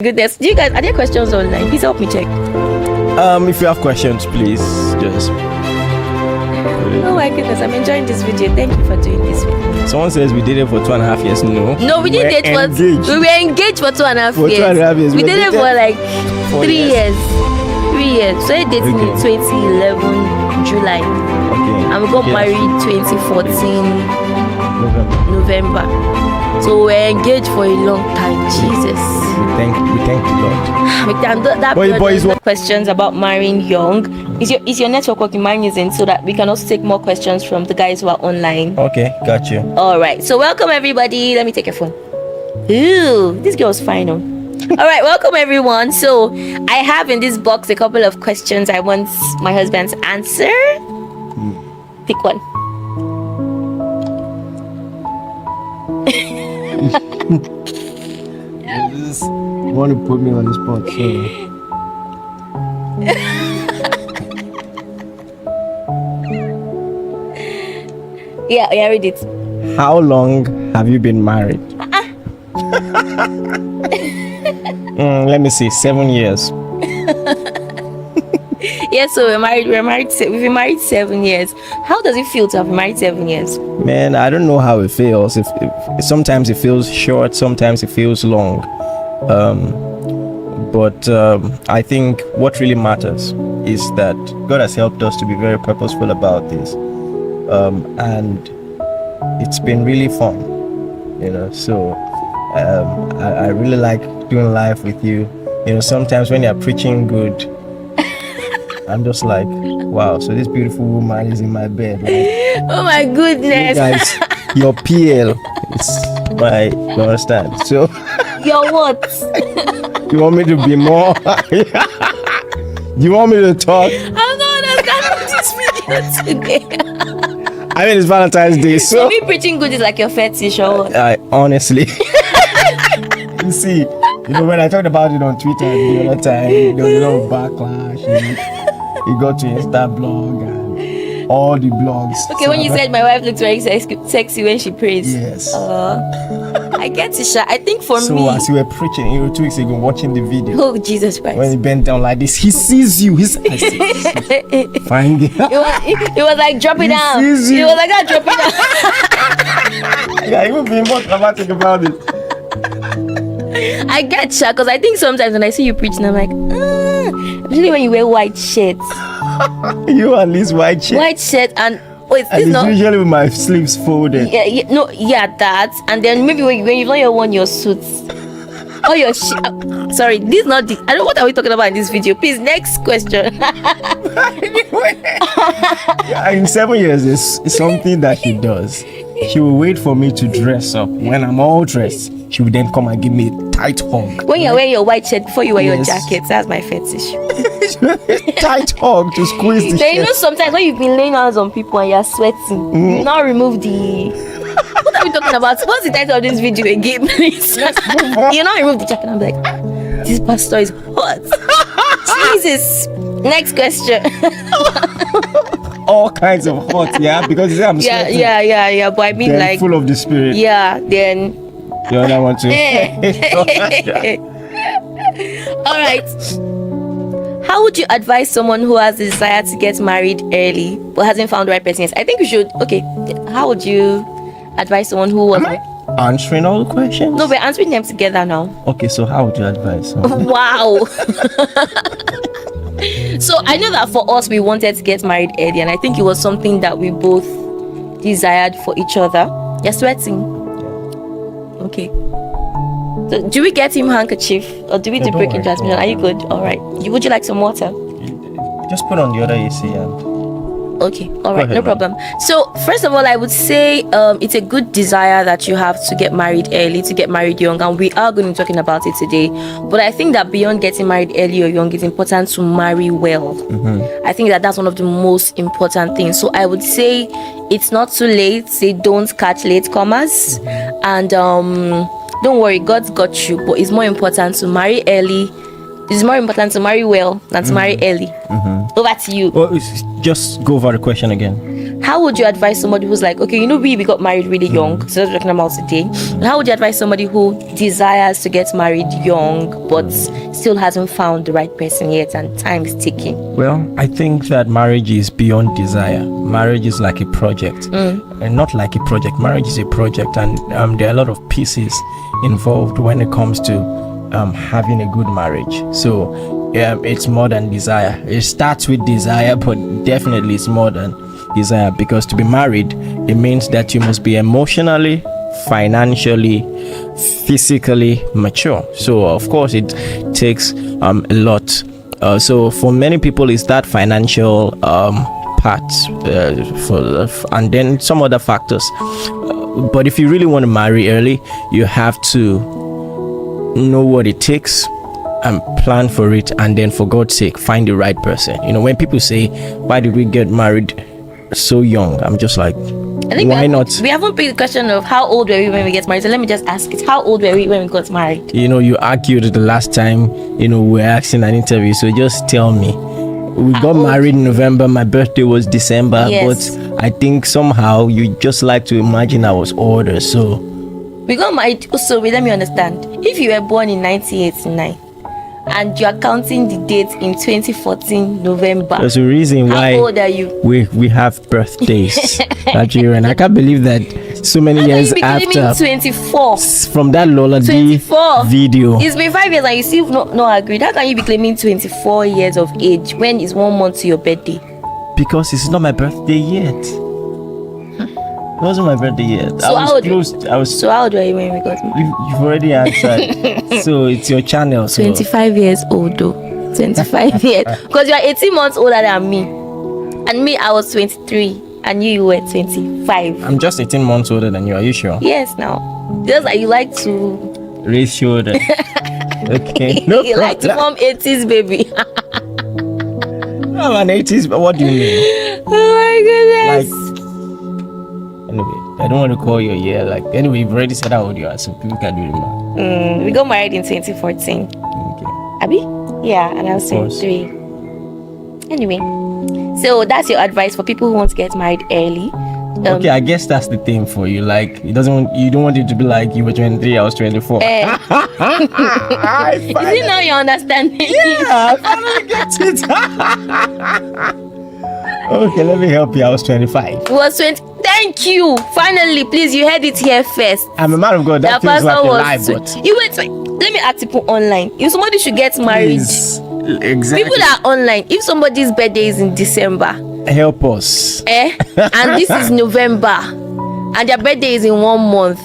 Goodness, do you guys, are there questions online? Please help me check. If you have questions, please just. Oh my goodness, I'm enjoying this video. Thank you for doing this video. Someone says we did it for 2.5 years. No, we didn't date for. We were engaged for 2.5 for years. 2.5 years. We did it for like 3 years. 3 years. So I dated me in 2011 July. Okay. And we got married 2014 November. So we're engaged for a long time. Jesus. We thank the Lord. Questions about marrying young. Is your network working? Mine isn't, so that we can also take more questions from the guys who are online. Okay, got you. All right. So welcome everybody. Let me take your phone. Ooh, this girl's fine. All right, welcome everyone. So I have in this box a couple of questions I want my husband to answer. Pick one. You want to put me on the spot, so. Yeah, I read it. How long have you been married? Let me see, 7 years. Yeah, so we've been married 7 years. How does it feel to have been married 7 years? Man, I don't know how it feels. If sometimes it feels short, sometimes it feels long. But I think what really matters is that God has helped us to be very purposeful about this. And it's been really fun, so I really like doing life with you. Sometimes when you're preaching good, I'm just like, wow, so this beautiful woman is in my bed, right? Oh my goodness. You guys, your PL is you understand? So your what? You want me to be more? You want me to talk? I'm not understanding this video today. I mean, it's Valentine's Day, so me preaching good is like your fetish or what? Honestly. You see, when I talked about it on Twitter the other time, there was a lot of backlash. It got to Insta blog and all the blogs. Okay, so when you said my wife looks very sexy when she prays. Yes. I get it, Sha. I think for me. So as you were preaching, 2 weeks ago, watching the video. Oh, Jesus Christ. When he bent down like this, he sees you. Find it. It was like, drop it down. It was like, drop it down. Yeah, he would be more dramatic about it. I get Sha, because I think sometimes when I see you preaching, I'm like, especially when you wear white shirts. You at least white shirt. White shirt and wait, and it's usually with my sleeves folded. Yeah, that. And then maybe when you've not worn your suits. Or your sorry, this is not the. I don't know what are we talking about in this video. Please, next question. In 7 years, it's something that she does. She will wait for me to dress up. When I'm all dressed, she will then come and give me a tight hug. When you're wearing your white shirt before you wear your jacket, that's my fetish. Tight hug to squeeze the shirt. You know, sometimes when you've been laying hands on people and you're sweating, you now remove the. What are we talking about? What's the title of this video again, please? You now remove the jacket. I'm like, this pastor is hot. Jesus. Next question. All kinds of hot, yeah, because I'm sweating. Yeah. But I mean, then like full of the spirit. Yeah, then. The other one too. All right. How would you advise someone who has the desire to get married early but hasn't found the right person yet? I think we should. Okay. How would you advise someone who was? Am I answering all the questions? No, we're answering them together now. Okay, so how would you advise? Wow. So I know that for us, we wanted to get married early, and I think it was something that we both desired for each other. You're sweating. Okay. So do we get him handkerchief or do we do breaking transmission? Are you good? All right. Would you like some water? Just put on the other AC and. Okay, all right, no problem. So first of all, I would say it's a good desire that you have to get married early, to get married young, and we are going to be talking about it today. But I think that beyond getting married early or young, it's important to marry well. I think that that's one of the most important things. So I would say it's not too late. Say don't catch late comers, and don't worry, God's got you. But it's more important to marry early. It's more important to marry well than to marry early. Over to you. Well, just go over the question again. how would you advise somebody who's like, okay, we got married really young, so that's what we're talking about today. And how would you advise somebody who desires to get married young but still hasn't found the right person yet and time is ticking? Well, I think that marriage is beyond desire. Marriage is like a project, and not like a project. Marriage is a project, and there are a lot of pieces involved when it comes to having a good marriage. So it's more than desire. It starts with desire, but definitely it's more than desire, because to be married, it means that you must be emotionally, financially, physically mature. So of course it takes a lot. So for many people, it's that financial part, and then some other factors. But if you really want to marry early, you have to know what it takes and plan for it, and then for God's sake, find the right person. When people say, why did we get married so young, I'm just like, I think why not? We haven't picked the question of how old were we when we get married. So let me just ask it. How old were we when we got married? You argued the last time, we were asking an interview. So just tell me. We got married in November. My birthday was December. Yes. But I think somehow you just like to imagine I was older. So we got married. So let me understand. If you were born in 1989 and you are counting the date in 2014 November, there's a reason why. How old are you? We have birthdays. Iren, I can't believe that so many years after. 24 from that Lola D 24 video. It's been 5 years and you still not agreed. How can you be claiming 24 years of age when it's 1 month to your birthday? Because it's not my birthday yet. It wasn't my birthday yet. So how old were you when we got married? You've already answered. So it's your channel. So 25 years old though. 25 years. Because you are 18 months older than me. And me, I was 23. And you were 25. I'm just 18 months older than you. Are you sure? Yes, now. Just like you like to raise shoulder. Okay. No you like to form 80s baby. I'm an 80s, but what do you mean? Oh my goodness. Like, anyway, I don't want to call you a year. Like, anyway, you've already said how old you are, so people can do it more. We got married in 2014. Okay. Abi? Yeah, and I was 23. Anyway, so that's your advice for people who want to get married early. Okay, I guess that's the thing for you. Like, you don't want it to be like you were 23, I was 24. Is it now you understand? Yeah, I finally get it. Okay, let me help you. I was 25. It was 20. Thank you. Finally, please, you heard it here first. I'm a man of God. That feels like a lie, but you wait. Let me ask people online. If somebody should get married, exactly. People that are online. If somebody's birthday is in December, help us. And this is November, and their birthday is in 1 month,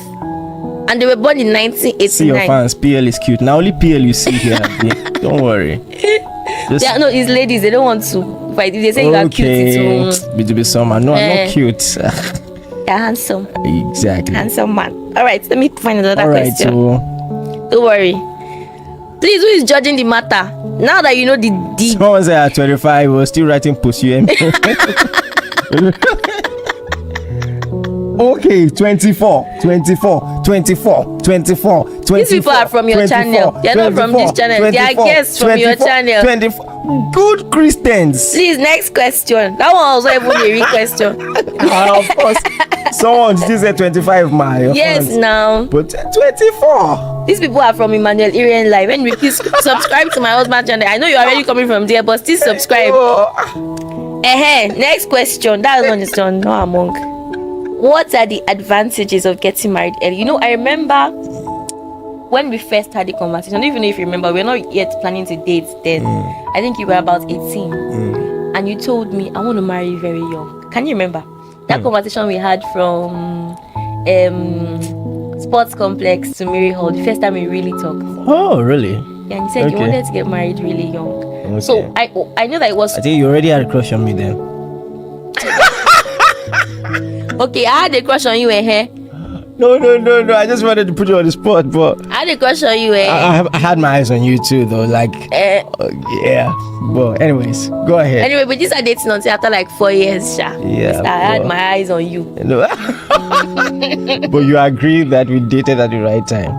and they were born in 1989. See your fans. PL is cute. Now only PL you see here. Don't worry. No, it's ladies. They don't want to. But if they say you are cute, it's be summer. No, I'm not cute. You're handsome. Exactly. Handsome man. All right, let me find another question. So, don't worry. Please, who is judging the matter? Now that you know the someone said at 25, we're still writing pussy. Okay, 24. These people are from your channel. They're not from this channel. They are guests from your channel. 24. Good Christians. Please, next question. That one was not even a real question. Of course. Someone still said 25, man. Yes, fans. now. But 24. These people are from Emmanuel Iren Live. And please subscribe to my husband's channel. I know you're already coming from there, but still subscribe. Next question. That one is done. No among. What are the advantages of getting married early? I remember when we first had the conversation. I don't even know if you remember. We're not yet planning to date then. I think you were about 18. And you told me, I want to marry you very young. Can you remember? That conversation we had from Sports Complex to Mary Hall. The first time we really talked. Oh, really? Yeah, and you said you wanted to get married really young. Okay. So I know that it was... I think you already had a crush on me then. Okay, I had a crush on you, No. I just wanted to put you on the spot, but I had a crush on you, I had my eyes on you too, though. Like, yeah. But anyways, go ahead. Anyway, but this are dating until after like 4 years, Sha. Yeah. I had my eyes on you. But you agree that we dated at the right time.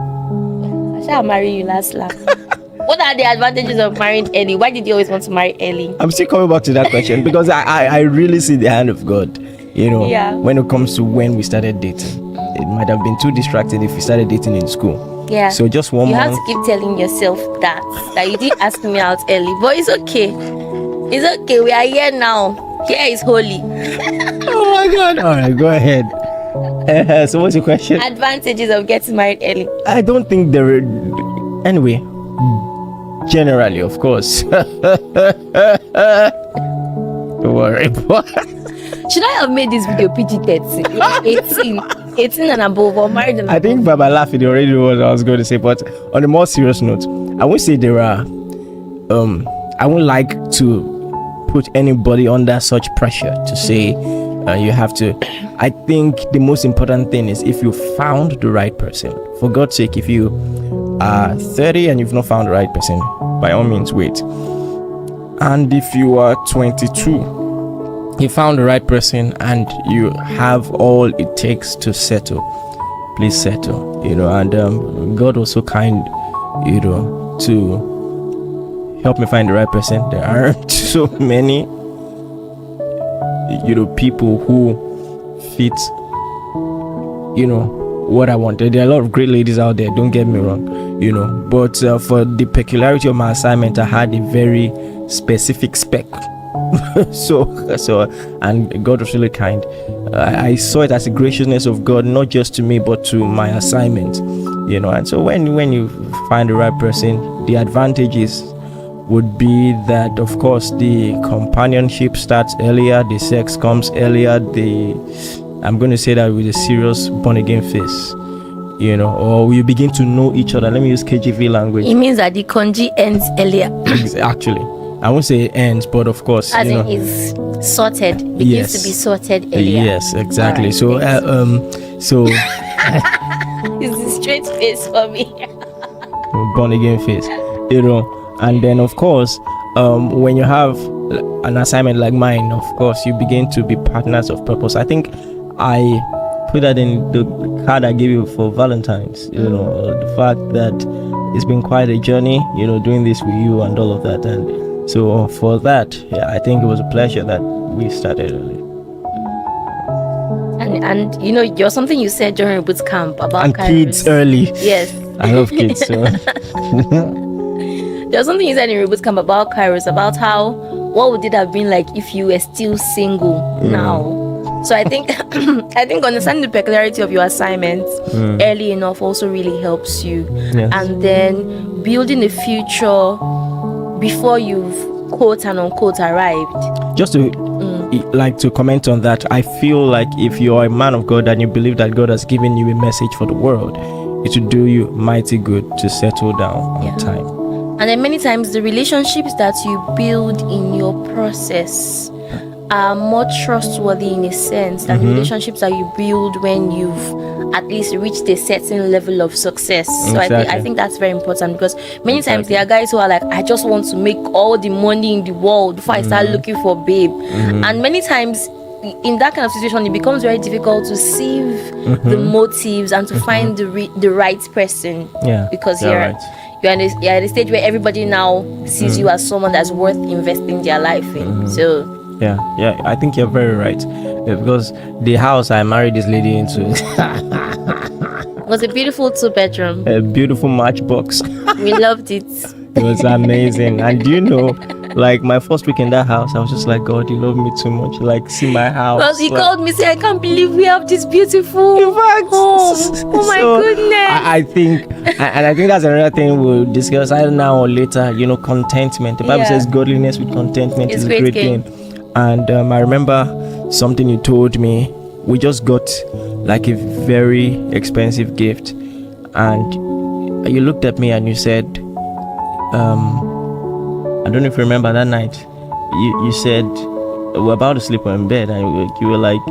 I shall marry you last. What are the advantages of marrying early? Why did you always want to marry early? I'm still coming back to that question because I really see the hand of God Yeah. when it comes to when we started dating. It might have been too distracted if we started dating in school. Yeah. So just 1 You month. have to keep telling yourself that you didn't ask me out early, but it's okay. It's okay. We are here now. Here is holy. Oh my God! All right, go ahead. So what's your question? Advantages of getting married early. I don't think there are. Anyway, generally, of course. Don't worry. Should I have made this video PG-13? Like 18 and above, or married and I think Baba laughing already what I was going to say, but on a more serious note, I won't say there are. I won't like to put anybody under such pressure to say you have to. I think the most important thing is if you found the right person. For God's sake, if you are 30 and you've not found the right person, by all means wait. And if you are 22, you found the right person and you have all it takes to settle, please settle. And God was so kind, to help me find the right person. There aren't so many people who fit what I wanted. There are a lot of great ladies out there, don't get me wrong, but for the peculiarity of my assignment, I had a very specific spec. so and God was really kind. I saw it as a graciousness of God, not just to me but to my assignment, and so when you find the right person, the advantages would be that of course the companionship starts earlier, the sex comes earlier, I'm going to say that with a serious born again face, or you begin to know each other. Let me use KJV language. It means that the conji ends earlier. Actually, I won't say it ends, but of course, as in is sorted, begins to be sorted earlier. Yes, exactly. Right, so it's a straight face for me. Born again face, and then of course, when you have an assignment like mine, of course you begin to be partners of purpose. I think I put that in the card I gave you for Valentine's. The fact that it's been quite a journey, doing this with you and all of that, and so for that, I think it was a pleasure that we started early. And you're something you said during boot camp about and kids early. Yes, I love kids. So. There's something you said in reboot camp about Kairos, about how what would it have been like if you were still single now. So I think understanding the peculiarity of your assignment early enough also really helps you. Yes. And then building a future before you've quote and unquote arrived. Just to to comment on that, I feel like if you're a man of God and you believe that God has given you a message for the world, it will do you mighty good to settle down on time. And then many times the relationships that you build in your process are more trustworthy in a sense than relationships that you build when you've at least reached a certain level of success. So Exactly. I think that's very important, because many times there are guys who are like, I just want to make all the money in the world before I start looking for babe. And many times in that kind of situation, it becomes very difficult to sieve the motives and to find the right person. Yeah, because you're you're right. you're at a stage where everybody now sees you as someone that's worth investing their life in. So Yeah, I think you're very right. Because the house I married this lady into it was a beautiful 2-bedroom. a beautiful matchbox. We loved it. It was amazing. And like my first week in that house, I was just like, God, you love me too much. Like, see my house. Because he like, called me, say, I can't believe we have this beautiful in fact, home. Oh my so goodness. I think, and I think that's another thing we'll discuss either now or later. Contentment. The Bible Yeah. says godliness with contentment It's is a great great gain. gain. And I remember something you told me. We just got like a very expensive gift, and you looked at me and you said, I don't know if you remember that night. You said we're about to sleep in bed, and you were like,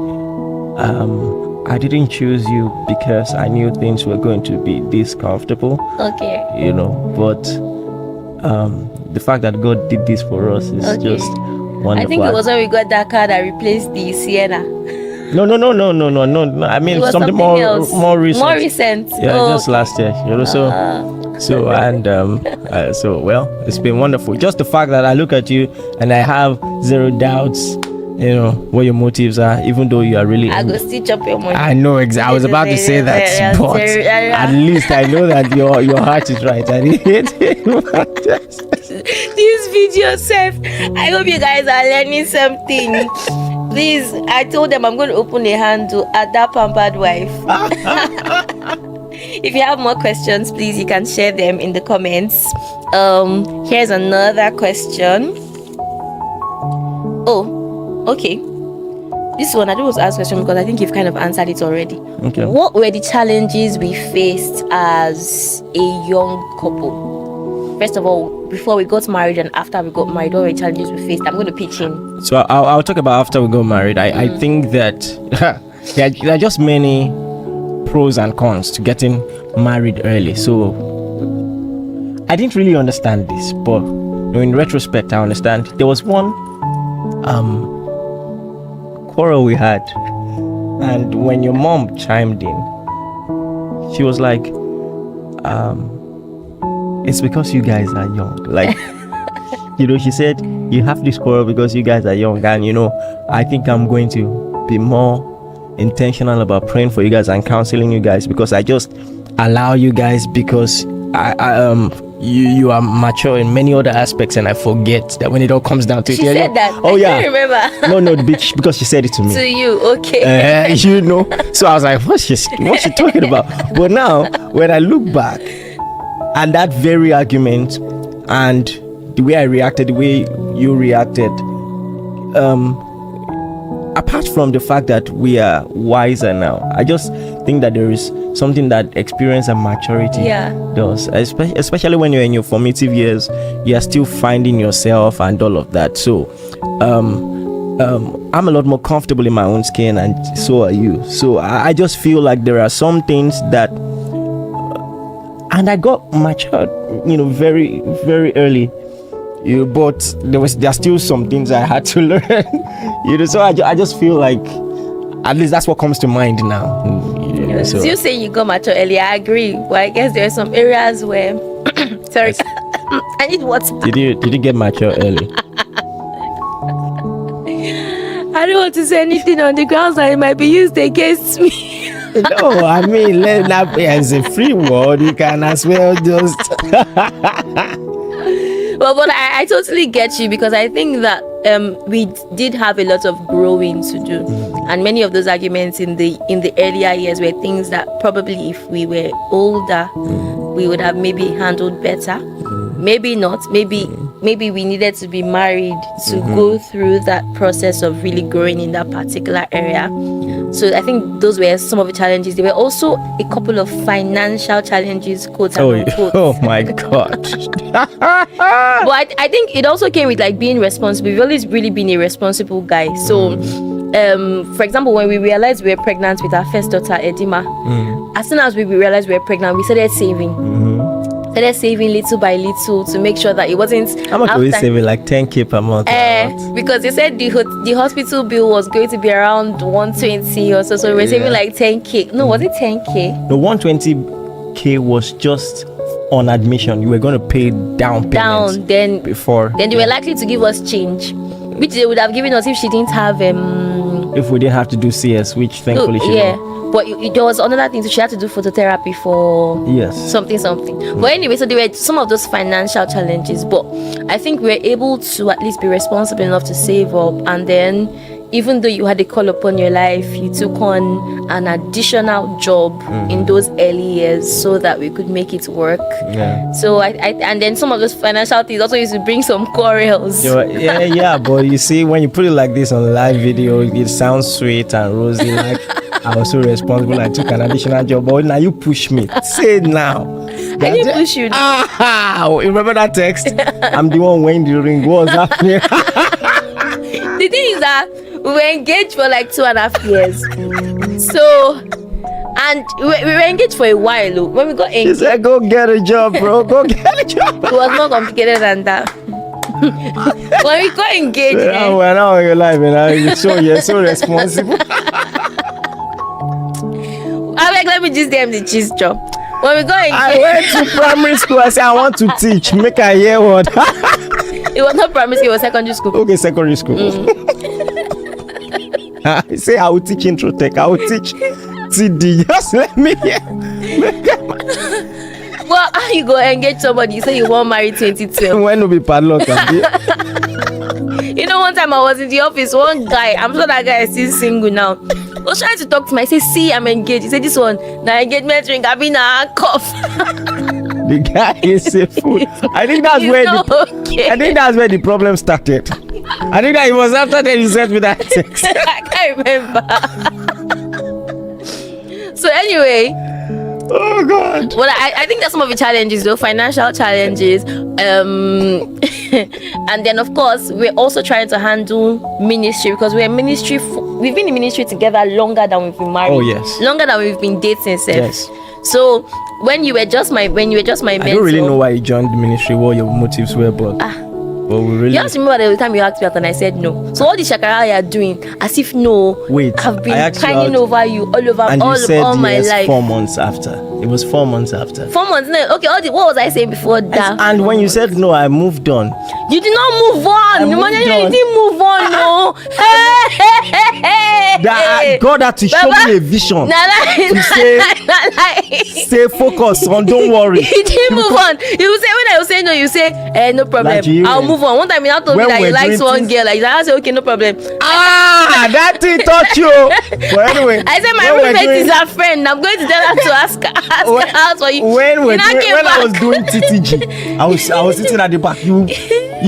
I didn't choose you because I knew things were going to be this comfortable. Okay. But the fact that God did this for us is just wonderful. I think it was when we got that car that replaced the Sienna. No. I mean It was something else. more recent. More recent. Yeah, just last year. So well, it's been wonderful. Just the fact that I look at you and I have zero doubts what your motives are, even though you are really. I go still chop your money. I know exactly. I was about to say that, but at least I know that your heart is right. I didn't. This video, Seth. I hope you guys are learning something. Please, I told them I'm going to open a handle at that pampered wife. If you have more questions, please you can share them in the comments. Here's another question. Oh, okay. This one I don't want to ask question because I think you've kind of answered it already. Okay. What were the challenges we faced as a young couple? First of all, before we got married and after we got married, what were the challenges we faced? I'm going to pitch in. So I'll talk about after we got married. I think that there are just many pros and cons to getting married early. So I didn't really understand this, but in retrospect, I understand. There was one quarrel we had, and when your mom chimed in, she was like, it's because you guys are young. Like, she said, you have this quarrel because you guys are young, and I think I'm going to be more intentional about praying for you guys and counseling you guys, because I just allow you guys because you are mature in many other aspects, and I forget that when it all comes down to it. She said that. Oh, yeah. I can't remember. No, bitch, because she said it to me. To you, okay. So I was like, what's she talking about? But now, when I look back, and that very argument and the way I reacted, the way you reacted, apart from the fact that we are wiser now, I just think that there is something that experience and maturity does, especially when you're in your formative years. You are still finding yourself and all of that. So I'm a lot more comfortable in my own skin, and so are you. So I just feel like there are some things that, and I got matured, very, very early. But there are still some things I had to learn. So I just feel like, at least that's what comes to mind now. So you say you got mature early. I agree, but I guess there are some areas where sorry, I need water. Did you get mature early? I don't want to say anything on the grounds that it might be used against me. No, I mean, as a free world, you can as well just. Well, but I totally get you, because I think that we did have a lot of growing to do, and many of those arguments in the earlier years were things that probably if we were older, we would have maybe handled better. Maybe not. Maybe we needed to be married to go through that process of really growing in that particular area. So I think those were some of the challenges. There were also a couple of financial challenges, quote and unquote. Oh my God. But I think it also came with like being responsible. We've always really been a responsible guy. So for example, when we realized we were pregnant with our first daughter, Edima, as soon as we realized we were pregnant, we started saving. Started saving little by little to make sure that it wasn't. How much were you saving? Like 10k per month? Because they said the hospital bill was going to be around 120 or so. So we were saving like 10k. No, was it 10k? No, 120k was just on admission. You were going to pay down payments. Then before. Then they were likely to give us change, which they would have given us if she didn't have if we didn't have to do CS, which thankfully she did. But there was another thing, so she had to do phototherapy for something. But anyway, so there were some of those financial challenges, but I think we were able to at least be responsible enough to save up. And then even though you had a call upon your life, you took on an additional job in those early years so that we could make it work. So I and then some of those financial things also used to bring some quarrels. But you see, when you put it like this on the live video, it sounds sweet and rosy, like I was so responsible, I took an additional job. But now you push me. Say it now. I didn't push you. Remember that text? I'm the one wearing the ring. What was happening? The thing is that we were engaged for like 2.5 years. So, and we were engaged for a while. When we got engaged, she said, go get a job, bro. Go get a job. It was more complicated than that. When we got engaged, we're now in your life, and you're so responsible. Let me just them the cheese job. When we got engaged, I went to primary school. I said I want to teach. Make a hear what? It was not primary school. It was secondary school. Okay, secondary school. Say I will teach intro tech. I will teach TD. Just let me hear. Well, how you go engage somebody? You say you want marry 2012. When will be padlock? You know, one time I was in the office, one guy, I'm sure that guy is still single now, was trying to talk to me. I said, see, I'm engaged. He said, this one, the engagement ring, I've been a handcuff. The guy is a fool. I think that's where I think that's where the problem started. I think that it was after that he sent me that text. I can't remember. So anyway, oh God. well, I think that's some of the challenges, though, financial challenges. And then, of course, we're also trying to handle ministry, because we're ministry. We've been in ministry together longer than we've been married. Oh yes. Longer than we've been dating. Yes. So when you were just my mentor, I don't really know why you joined the ministry, what your motives were, but we really. You have to remember the time you asked me out and I said no. So all the shakara you are doing, as if no. Wait, I've been hanging over you all over and you said all my yes, life. 4 months after. It was 4 months after. 4 months. No, okay. What was I saying before that? And when you said no, I moved on. You did not move on. You didn't move on. No. Hey. God had to show me a vision. To say focus on. Don't worry. You didn't move on. You say when I was saying no, you say no problem. Like I'll move on. One time you told me that you liked one girl. Like that, I said okay, no problem. That thing touched you. But anyway, I said my roommate is her friend. I'm going to tell her to ask her out for you. When I was doing TTG, I was sitting at the back. You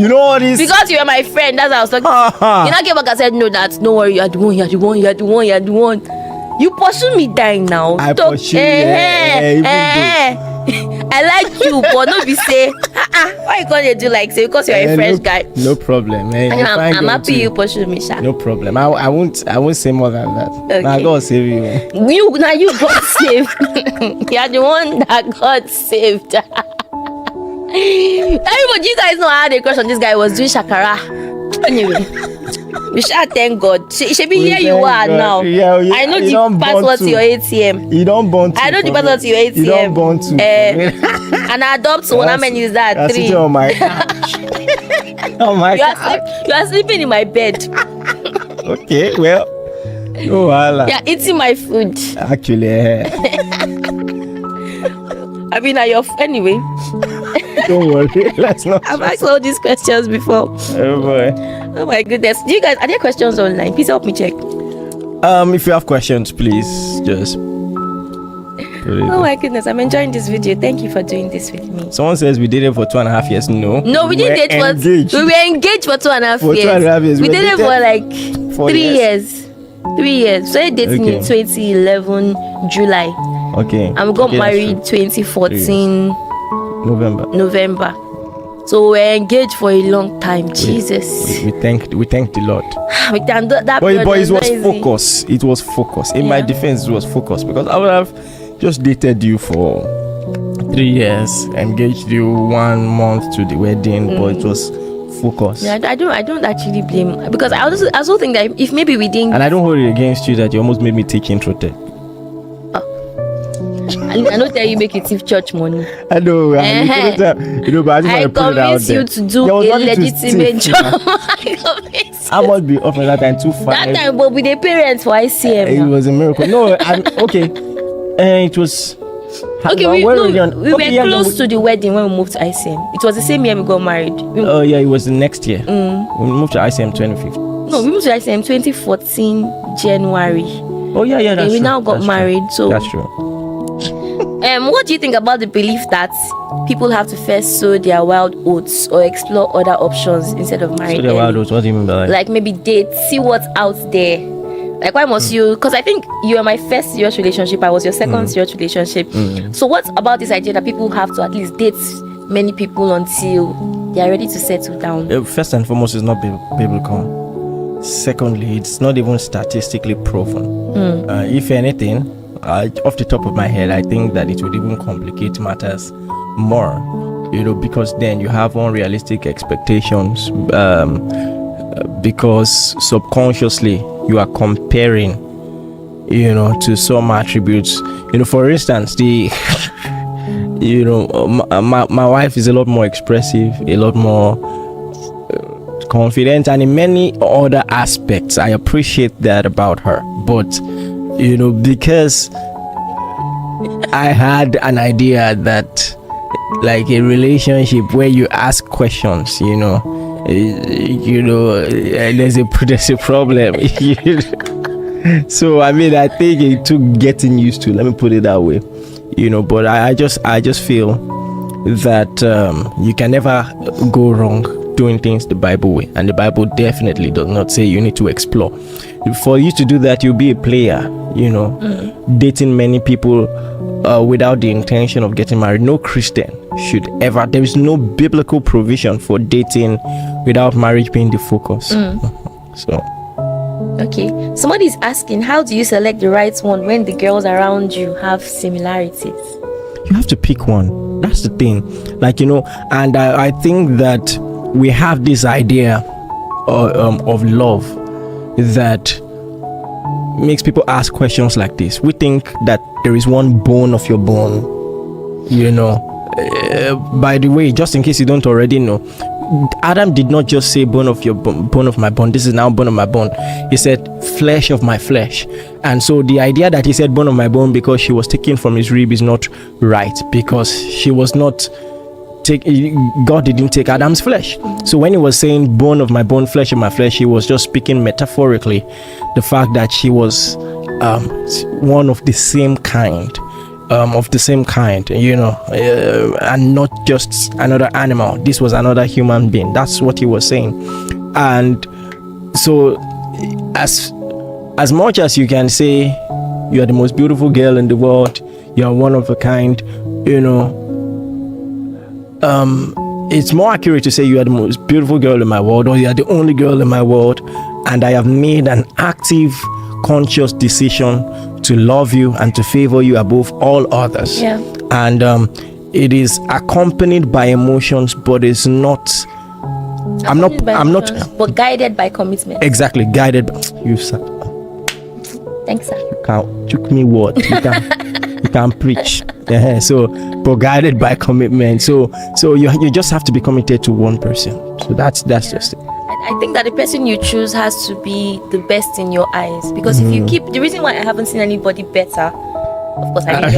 know all this because you were my friend. That's what I was talking. You now came back and said no, that don't worry. You're the one. You pursue me dying now. I pursue you. I like you, but no be say. Why you gonna do like say because you're a fresh guy? No problem. I'm happy you pursue me, Sha. No problem. I won't say more than that. Okay. Now God save you. You got saved. You're the one that got saved. Everybody, you guys know I had a crush on this guy. Was doing shakara. Anyway, we shall thank God. She be here. You are now. Yeah, I know the password to your ATM. You don't want to. I know the password to your ATM. You don't want to. And adopt one. How many is that? 3. Oh my God. Oh my God. You are sleeping in my bed. Okay, well. Oh, Allah. You're eating my food. Actually, I mean, anyway. Don't worry. Let's not. I've asked all these questions before. Oh boy. Oh my goodness. Do you guys, are there questions online? Please help me check. If you have questions, please just. Oh my goodness, I'm enjoying this video. Thank you for doing this with me. Someone says we did it for 2.5 years. No, we didn't date for. We were engaged for 2.5 years. 2.5 years. We did it for like 4 3 years. 3 years. So I dated in 2011 July. Okay. And we got married 2014 November. So we were engaged for a long time. Jesus. We thank the Lord. We thank that. But it was focus. It was focus. In my defense, it was focus because I would have just dated you for 3 years, engaged you 1 month to the wedding, but it was focus. Yeah, I don't actually blame because I also think that if maybe we didn't. And I don't hold it against you that you almost made me take intro tech. I don't tell you make it if church money. I know. But I just want to put it out there. You to do a legitimate job. I must be off at that time too far. That time, but with the parents for ICM. It was a miracle. No, okay. It was. Okay, we were close to the wedding when we moved to ICM. It was the same year we got married. Oh yeah, it was the next year. We moved to ICM 2015. No, we moved to ICM 2014 January. Oh yeah, that's and true. We now got married. So that's true. What do you think about the belief that people have to first sow their wild oats or explore other options instead of marrying? So their wild oats. What do you mean by that? Like maybe date, see what's out there. Like why must you? Because I think you are my first serious relationship. I was your second serious relationship. So what about this idea that people have to at least date many people until they are ready to settle down? First and foremost, it's not biblical. Secondly, it's not even statistically proven. If anything, off the top of my head, I think that it would even complicate matters more. Because then you have unrealistic expectations. Because subconsciously you are comparing, to some attributes. For instance, my wife is a lot more expressive, a lot more confident, and in many other aspects. I appreciate that about her. But, because I had an idea that, like, a relationship where you ask questions, there's a problem. So I think it took getting used to, let me put it that way, but I just feel that you can never go wrong doing things the Bible way, and the Bible definitely does not say you need to explore. For you to do that, you'll be a player, dating many people without the intention of getting married. No Christian should ever. There is no biblical provision for dating without marriage being the focus. So okay, somebody is asking, how do you select the right one when the girls around you have similarities? You have to pick one. That's the thing, and I think that we have this idea of love that makes people ask questions like this. We think that there is one bone of your bone, by the way, just in case you don't already know, Adam did not just say bone of your bone of my bone. This is now bone of my bone. He said flesh of my flesh. And so the idea that he said bone of my bone because she was taken from his rib is not right, because she was not God didn't take Adam's flesh. So when he was saying bone of my bone, flesh of my flesh, he was just speaking metaphorically the fact that she was one of the same kind. And not just another animal. This was another human being. That's what he was saying. And so as much as you can say you are the most beautiful girl in the world, you are one of a kind, it's more accurate to say you are the most beautiful girl in my world, or you are the only girl in my world, and I have made an active, conscious decision to love you and to favor you above all others. Yeah. And it is accompanied by emotions, but it's not. I'm not. But guided by commitment. Exactly, guided by you, sir. Thanks, sir. You can't took me what you can preach. So, but guided by commitment. So you just have to be committed to one person. So that's just it. I think that the person you choose has to be the best in your eyes, because if you keep, the reason why I haven't seen anybody better, of course, I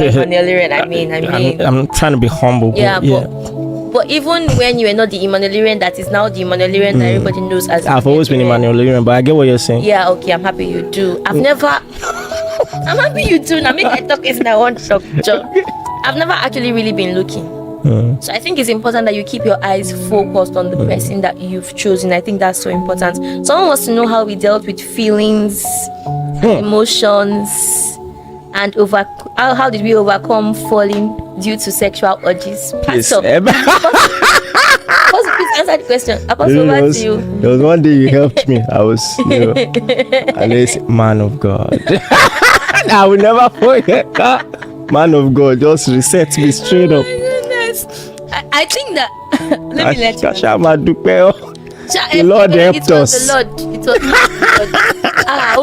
mean Emmanuel. I'm trying to be humble. But even when you are not the Emmanuel that is now the Emmanuel that everybody knows as, I've always been Emmanuel, but I get what you're saying. Yeah, okay, I'm happy you do. I'm happy you do. Now make I talk is I want to talk. I've never actually really been looking. So I think it's important that you keep your eyes focused on the person that you've chosen. I think that's so important. Someone wants to know how we dealt with feelings, emotions, and how did we overcome falling due to sexual urges? Pastor, please answer the question. I pass over to you. There was one day you helped me. I was, a man of God. I will never forget that. Man of God just reset me straight up. I think that let me let you the Lord helped us. It was not the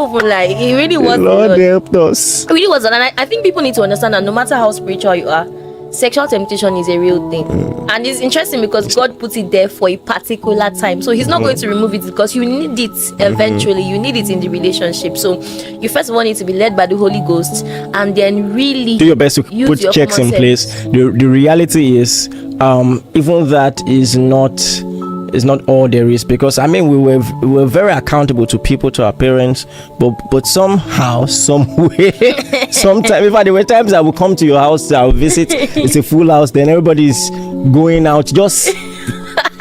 Lord. It really was the Lord helped us. It really was. And I think people need to understand that no matter how spiritual you are, sexual temptation is a real thing. And it's interesting because God puts it there for a particular time. So he's not going to remove it because you need it eventually. You need it in the relationship. So you first of all need to be led by the Holy Ghost, and then really do your best to put checks in place. The reality is even that is not all there is, because we were very accountable to people, to our parents, but somehow, some way, sometimes, in fact, there were times I would come to your house, I'll visit, it's a full house, then everybody's going out, just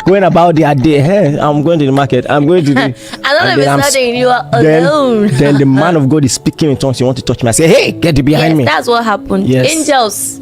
going about their day. Hey, I'm going to the market, I'm going to the and all of a sudden you are alone. Then the man of God is speaking in tongues. You want to touch me, I say, hey, get behind me. That's what happened. Yes. Angels.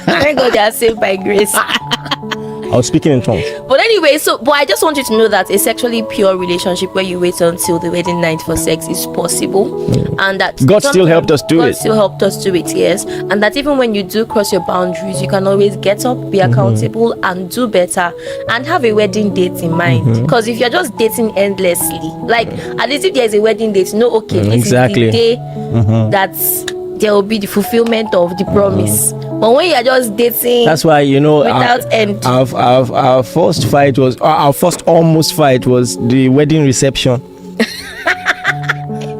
Thank God they are saved by grace. I was speaking in tongues. But anyway, but I just want you to know that a sexually pure relationship where you wait until the wedding night for sex is possible, and that God still helped us do it. God still helped us do it, yes. And that even when you do cross your boundaries, you can always get up, be accountable, and do better, and have a wedding date in mind. Because if you're just dating endlessly, like at least if there's a wedding date, this is the day that there will be the fulfillment of the promise. But when you're just dating, that's why, without end. Our first fight was, our first almost fight was the wedding reception.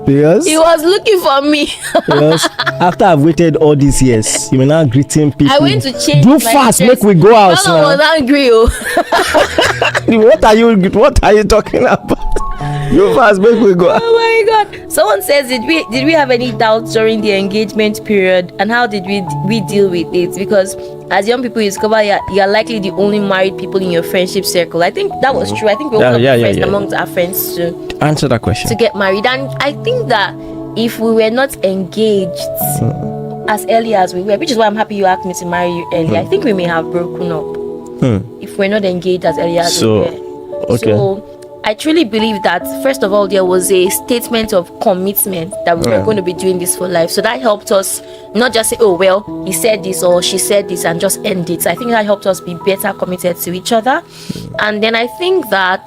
Yes. He was looking for me. Yes. After I've waited all these years, you may now greeting people. I went to change. Do my fast, dress. make we go out I now. was angry. Oh. What are you talking about? You fast, make we go out. Oh my God! Someone says, did we have any doubts during the engagement period, and how did we deal with it? Because as young people, you discover you're likely the only married people in your friendship circle. I think that was true. I think we were first amongst our friends to answer that question, to get married. And I think that if we were not engaged as early as we were, which is why I'm happy you asked me to marry you early, I think we may have broken up if we're not engaged as early as we were. Okay. So I truly believe that, first of all, there was a statement of commitment that we were going to be doing this for life. So that helped us not just say, oh, well, he said this or she said this and just end it. So I think that helped us be better committed to each other. And then I think that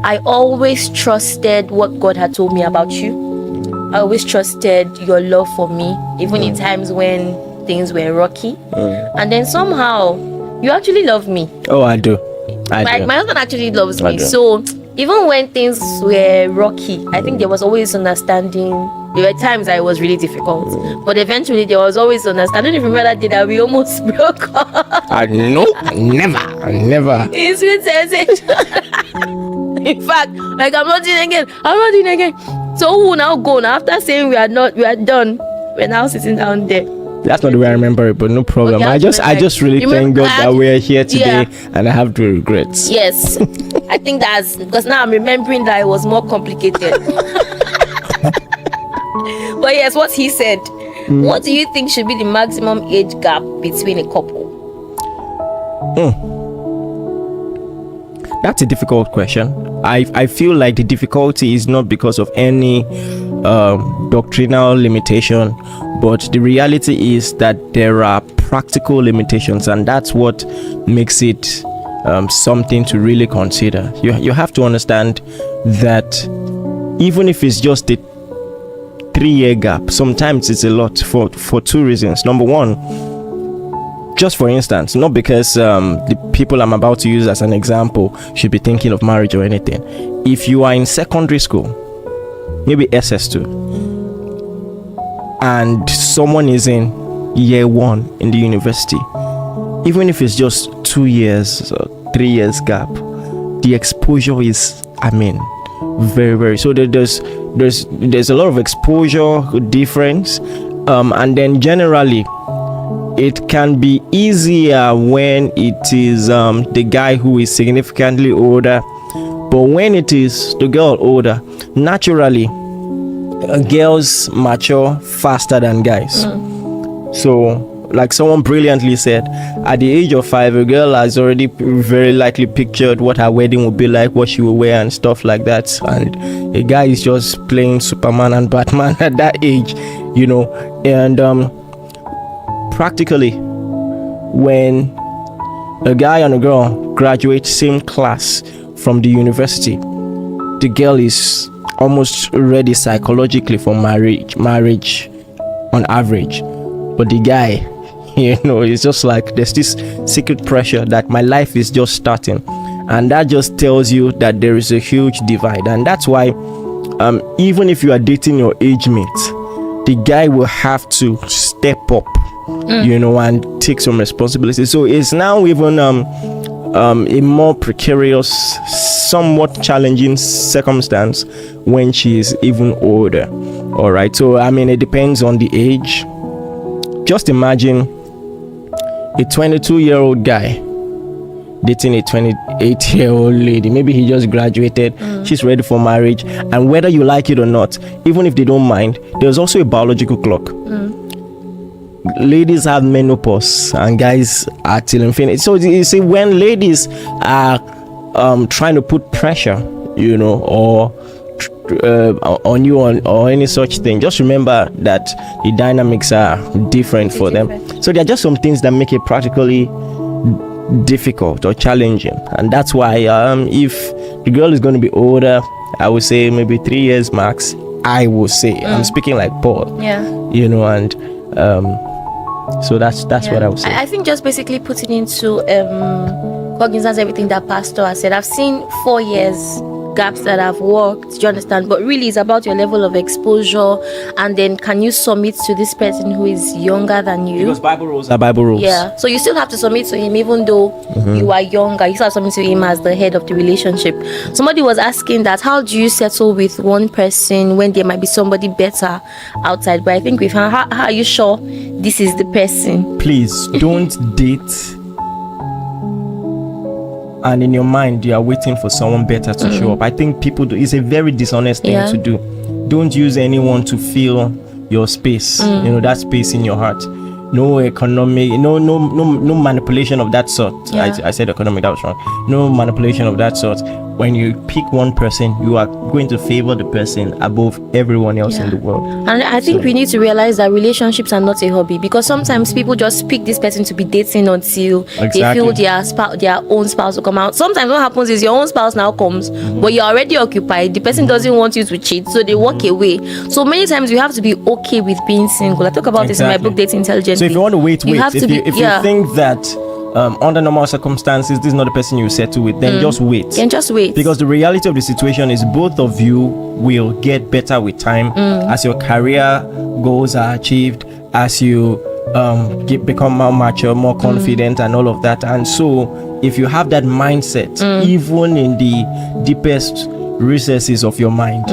I always trusted what God had told me about you. I always trusted your love for me, even in times when things were rocky. And then somehow, you actually love me. Oh, I do. My husband actually loves me. So even when things were rocky, I think there was always understanding. There were times I was really difficult, but eventually there was always understanding. I don't even remember that day that we almost broke up. No, never. It's sweet sensation. In fact, like I'm not doing again. So who will now go now after saying we are done? We're now sitting down there. That's not the way I remember it, but no problem. Okay, I just really thank God that we're here today, and I have no regrets. Yes, I think that's because now I'm remembering that it was more complicated. But yes, what he said. What do you think should be the maximum age gap between a couple? That's a difficult question. I feel like the difficulty is not because of any doctrinal limitation, but the reality is that there are practical limitations, and that's what makes it something to really consider. You have to understand that even if it's just a 3-year gap, sometimes it's a lot for two reasons. Number one, just for instance, not because the people I'm about to use as an example should be thinking of marriage or anything. If you are in secondary school, maybe SS2, and someone is in year 1 in the university, even if it's just 2 years or 3 years gap, the exposure is, very, very. So there's a lot of exposure difference, and then generally it can be easier when it is the guy who is significantly older, but when it is the girl older, naturally girls mature faster than guys. So like someone brilliantly said, at the age of 5, a girl has already very likely pictured what her wedding would be like, what she will wear and stuff like that, and a guy is just playing Superman and Batman at that age, and practically when a guy and a girl graduate same class from the university, the girl is almost ready psychologically for marriage on average, but the guy, it's just like there's this secret pressure that my life is just starting, and that just tells you that there is a huge divide. And that's why even if you are dating your age mate, the guy will have to step up and take some responsibility. So it's now even a more precarious, somewhat challenging circumstance when she is even older. All right, so it depends on the age. Just imagine a 22-year-old guy dating a 28-year-old lady. Maybe he just graduated, she's ready for marriage, and whether you like it or not, even if they don't mind, there's also a biological clock. Ladies have menopause and guys are till infinity. So you see, when ladies are trying to put pressure, or on you or any such thing, just remember that the dynamics are different for them. So there are just some things that make it practically difficult or challenging, and that's why if the girl is going to be older, I would say maybe 3 years max. I would say I'm speaking like Paul, and So that's what I would say. I think just basically putting into cognizance everything that Pastor has said. I've seen 4 years gaps that have worked, do you understand? But really it's about your level of exposure, and then can you submit to this person who is younger than you? Because Bible rules are Bible rules. Yeah, so you still have to submit to him even though you are younger. You still have to submit to him as the head of the relationship. Somebody was asking that, how do you settle with one person when there might be somebody better outside? But I think we've how are you sure this is the person? Please don't date and in your mind you are waiting for someone better to show up. I think people do. It's a very dishonest thing to do. Don't use anyone to fill your space. You know, that space in your heart. No economic, no manipulation of that sort. I said economic, that was wrong. No manipulation of that sort. When you pick one person, you are going to favor the person above everyone else in the world. And I think we need to realize that relationships are not a hobby, because sometimes people just pick this person to be dating until they feel their own spouse will come out. Sometimes what happens is your own spouse now comes, but you're already occupied. The person doesn't want you to cheat, so they walk away. So many times you have to be okay with being single. I talk about this in my book, Dating Intelligently. So if you want to wait. If you think that under normal circumstances this is not the person you settle with, then just wait. Because the reality of the situation is both of you will get better with time as your career goals are achieved, as you become more mature, more confident, and all of that. And so if you have that mindset, even in the deepest recesses of your mind,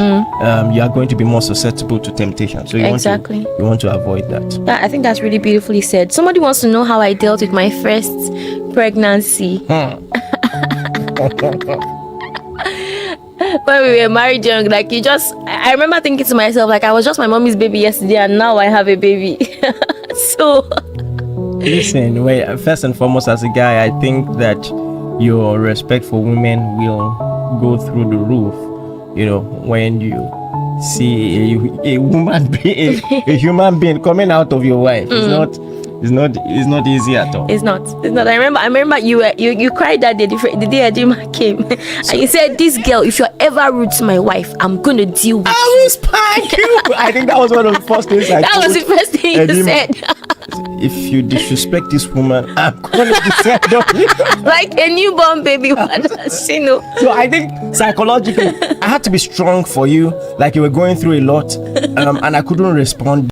you are going to be more susceptible to temptation. So you want to avoid that. Yeah, I think that's really beautifully said. Somebody wants to know how I dealt with my first pregnancy. When we were married young, like I remember thinking to myself, like I was just my mommy's baby yesterday and now I have a baby. So listen, first and foremost, as a guy, I think that your respect for women will go through the roof. You know, when you see a woman being a human being coming out of your wife, it's not easy at all. It's not. I remember you cried that day, the day Adima came, and you said, "This girl, if you're ever rude to my wife, I'm gonna deal with you. I will spank you." I think that was one of the first things I That was the first thing you said. If you disrespect this woman, I'm gonna descend on you. Like a newborn baby. So I think psychologically, I had to be strong for you. Like you were going through a lot, and I couldn't respond.